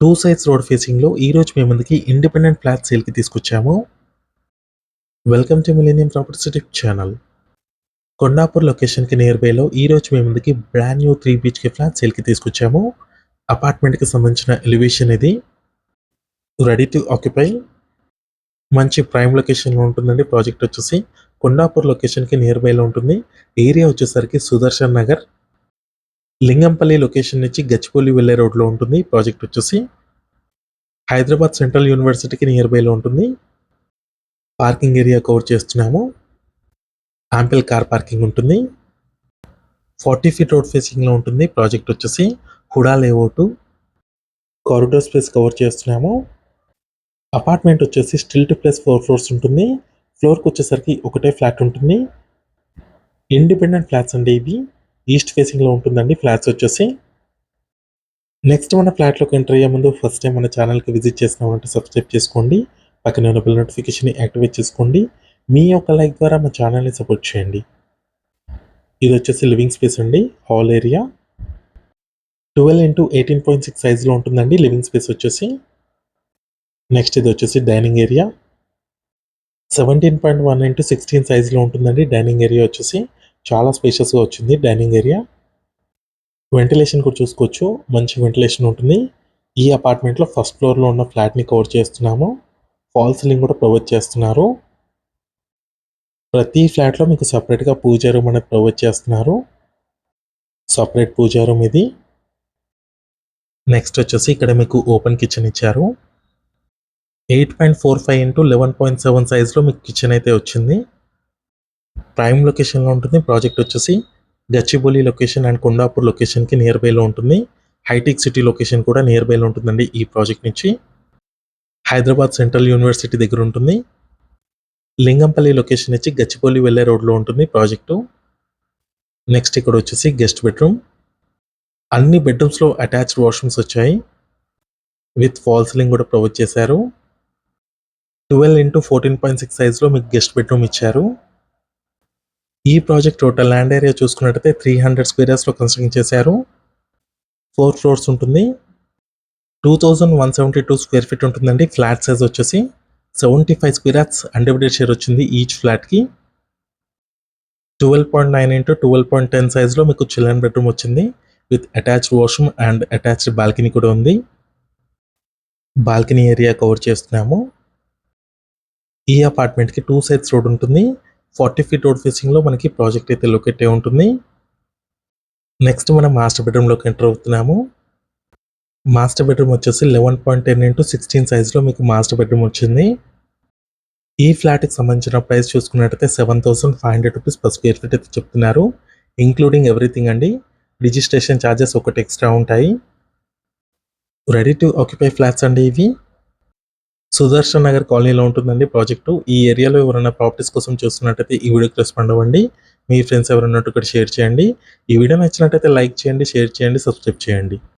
Two sides road ఫేసింగ్లో ఈరోజు మీ ముందుకి ఇండిపెండెంట్ ఫ్లాట్ సేల్కి తీసుకొచ్చాము. Welcome to millennium properties YouTube channel. Kondapur లొకేషన్కి నియర్ బైలో ఈరోజు మీ ముందుకి బ్రాండ్ న్యూ 3 BHK ఫ్లాట్ సేల్కి తీసుకొచ్చాము. అపార్ట్మెంట్కి సంబంధించిన ఎలివేషన్ ఇది. Ready to occupy. మంచి ప్రైమ్ లొకేషన్లో ఉంటుందండి. ప్రాజెక్ట్ వచ్చేసి కొండాపూర్ లొకేషన్కి నియర్ బైలో ఉంటుంది. ఏరియా వచ్చేసరికి సుదర్శన్ నగర్, లింగంపల్లి లొకేషన్ నుంచి గచ్చిబౌలి వెళ్ళే రోడ్లో ఉంటుంది. ప్రాజెక్ట్ వచ్చేసి హైదరాబాద్ సెంట్రల్ యూనివర్సిటీకి నియర్ బైలో ఉంటుంది. పార్కింగ్ ఏరియా కవర్ చేస్తున్నాము. యాంపిల్ కార్ పార్కింగ్ ఉంటుంది. 40 ఫీట్ రోడ్ ఫేసింగ్లో ఉంటుంది. ప్రాజెక్ట్ వచ్చేసి HUDA layout, corridor space cover చేస్తున్నాము. అపార్ట్మెంట్ వచ్చేసి స్టిల్ టు ప్లస్ 4 ఫ్లోర్స్ ఉంటుంది. ఫ్లోర్కి వచ్చేసరికి ఒకటే ఫ్లాట్ ఉంటుంది. ఇండిపెండెంట్ ఫ్లాట్స్ అండి ఇవి. ఈస్ట్ ఫేసింగ్లో ఉంటుందండి ఫ్లాట్స్ వచ్చేసి. నెక్స్ట్ మన ఫ్లాట్లోకి ఎంటర్ అయ్యే ముందు ఫస్ట్ టైం మన ఛానల్కి విజిట్ చేస్తున్నామంటే సబ్స్క్రైబ్ చేసుకోండి. పక్కన ఉన్న బెల్ నోటిఫికేషన్ యాక్టివేట్ చేసుకోండి. మీ యొక్క లైక్ ద్వారా మా ఛానల్ని సపోర్ట్ చేయండి. ఇది వచ్చేసి లివింగ్ స్పేస్ అండి. హాల్ ఏరియా 12 x 18.6 సైజులో ఉంటుందండి లివింగ్ స్పేస్ వచ్చేసి. నెక్స్ట్ ఇది వచ్చేసి డైనింగ్ ఏరియా 17.1 x 16 సైజులో ఉంటుందండి. డైనింగ్ ఏరియా వచ్చేసి చాలా స్పేషియస్గా వచ్చింది డైనింగ్ ఏరియా. వెంటిలేషన్ కూడా చూసుకోవచ్చు, మంచి వెంటిలేషన్ ఉంటుంది. ఈ అపార్ట్మెంట్లో ఫస్ట్ ఫ్లోర్లో ఉన్న ఫ్లాట్ని కవర్ చేస్తున్నాము. ఫాల్ సీలింగ్ కూడా ప్రొవైడ్ చేస్తున్నారు. ప్రతి ఫ్లాట్లో మీకు సపరేట్గా పూజా రూమ్ అనేది ప్రొవైడ్ చేస్తున్నారు. సపరేట్ పూజా రూమ్ ఇది. నెక్స్ట్ వచ్చేసి ఇక్కడ మీకు ఓపెన్ కిచెన్ ఇచ్చారు. 8.45 x 11.7 సైజ్లో మీకు కిచెన్ అయితే వచ్చింది. ప్రైమ్ లొకేషన్లో ఉంటుంది. ప్రాజెక్ట్ వచ్చేసి గచ్చిబౌలి లొకేషన్ అండ్ కొండాపూర్ లొకేషన్కి నియర్ బైలో ఉంటుంది. హైటెక్ సిటీ లొకేషన్ కూడా నియర్ బైలో ఉంటుందండి. ఈ ప్రాజెక్ట్ నుంచి హైదరాబాద్ సెంట్రల్ యూనివర్సిటీ దగ్గర ఉంటుంది. లింగంపల్లి లొకేషన్ నుంచి గచ్చిబౌలి వెళ్ళే రోడ్లో ఉంటుంది ప్రాజెక్టు. నెక్స్ట్ ఇక్కడ వచ్చేసి గెస్ట్ బెడ్రూమ్. అన్ని బెడ్రూమ్స్లో అటాచ్డ్ వాష్రూమ్స్ వచ్చాయి. విత్ ఫాల్ సీలింగ్ కూడా ప్రొవైడ్ చేశారు. 12 x 14.6 సైజ్లో మీకు గెస్ట్ బెడ్రూమ్ ఇచ్చారు. ఈ ప్రాజెక్ట్ టోటల్ ల్యాండ్ ఏరియా చూసుకున్నట్టయితే 300 స్క్వేర్ యార్డ్స్లో కన్స్ట్రక్షన్ చేశారు. 4 ఫ్లోర్స్ ఉంటుంది. 2172 స్క్వేర్ ఫీట్ ఉంటుందండి. ఫ్లాట్ సైజ్ వచ్చేసి 75 స్క్వేర్ యార్డ్స్ అన్డివైడెడ్ షేర్ వచ్చింది ఈచ్ ఫ్లాట్కి. 12.9 x 12.10 సైజ్లో మీకు చిల్డ్రన్ బెడ్రూమ్ వచ్చింది. With attached washroom and attached balcony కూడా ఉంది. బాల్కనీ ఏరియా కవర్ చేస్తున్నాము. ఈ అపార్ట్మెంట్కి 2 సైడ్స్ రోడ్ ఉంటుంది. 40 ఫీట్ రోడ్ ఫేసింగ్లో మనకి ప్రాజెక్ట్ అయితే లొకేట్ అయి ఉంటుంది. నెక్స్ట్ మనం మాస్టర్ బెడ్రూమ్లోకి ఎంటర్ అవుతున్నాము. మాస్టర్ బెడ్రూమ్ వచ్చేసి 11.10 x 16 సైజ్లో మీకు మాస్టర్ బెడ్రూమ్ వచ్చింది. ఈ ఫ్లాట్కి సంబంధించిన ప్రైస్ చూసుకున్నట్టయితే 7,500 రూపీస్ పర్ స్క్వేర్ ఫీట్ అయితే చెప్తున్నారు. ఇంక్లూడింగ్ ఎవ్రీథింగ్ అండి. రిజిస్ట్రేషన్ ఛార్జెస్ ఒకటి ఎక్స్ట్రా ఉంటాయి. రెడీ టు ఆక్యుపై ఫ్లాట్స్ అండి ఇవి. సుదర్శన్ నగర్ కాలనీలో ఉంటుందండి ప్రాజెక్టు. ఈ ఏరియాలో ఎవరైనా ప్రాపర్టీస్ కోసం చూస్తున్నట్టయితే ఈ వీడియోకి రెస్పాండ్ అవ్వండి. మీ ఫ్రెండ్స్ ఎవరైనా ఇక్కడ షేర్ చేయండి. ఈ వీడియో నచ్చినట్టయితే లైక్ చేయండి, షేర్ చేయండి, సబ్స్క్రైబ్ చేయండి.